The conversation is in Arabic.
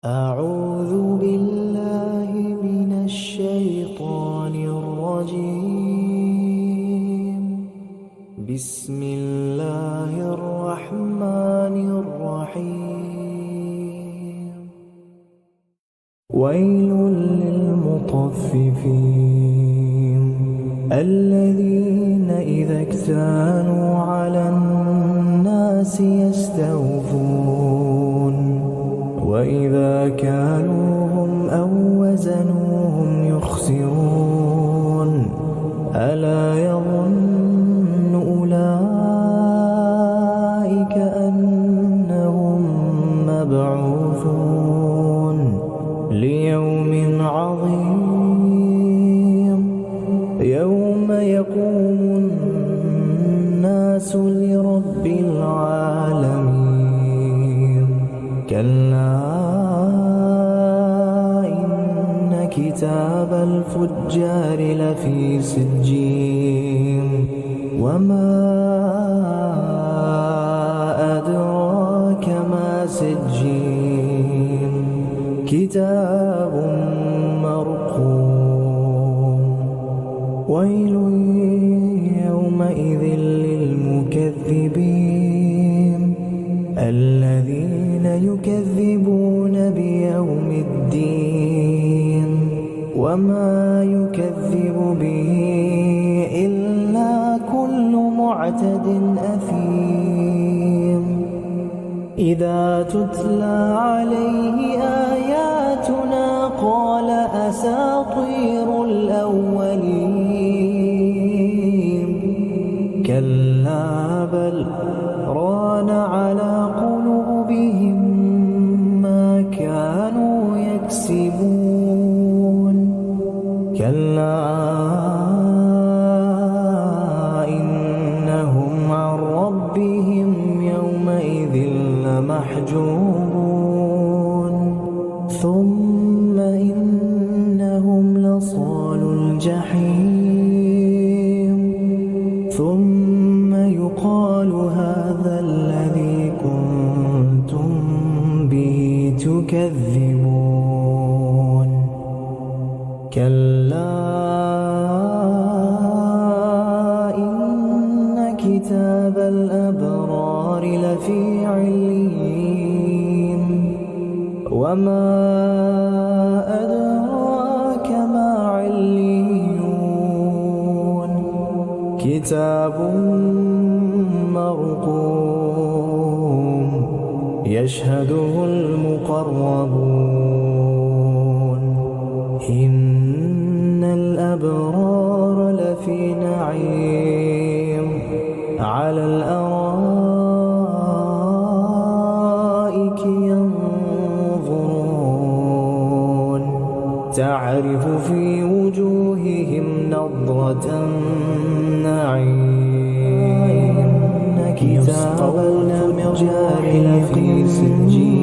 أعوذ بالله من الشيطان الرجيم. بسم الله الرحمن الرحيم. ويل للمطففين الذين إذا اكتالوا على الناس يستوفون وإذا كالوهم أو وزنوهم يخسرون ألا يظن أولئك أنهم مبعوثون ليوم عظيم يوم يقوم الناس لرب العالمين. كلا إن كتاب الفجار لفي سجين وما أدراك ما سجين كتاب مرقوم. ويل يومئذ للمكذبين الذين يكذبون بيوم الدين وما يكذب به إلا كل معتد أثيم. إذا تتلى عليه آياتنا قال أساطير الأولين. كلا بل ران على قلوبهم ما كانوا يكسبون. كلا إنهم عن ربهم يومئذ لمحجوبون ثم إنهم لصالو الجحيم ثم يقال هذا الذي كنتم به تكذبون. كلا إن كتاب الأبرار لفي عليين وما أدراك ما عليون كتاب مرقوم يشهده المقربون. إن الأبرار لفي نعيم على الأرائك ينظرون تعرف في وجوههم نضرة النعيم. كتاب الفجار لفي سجين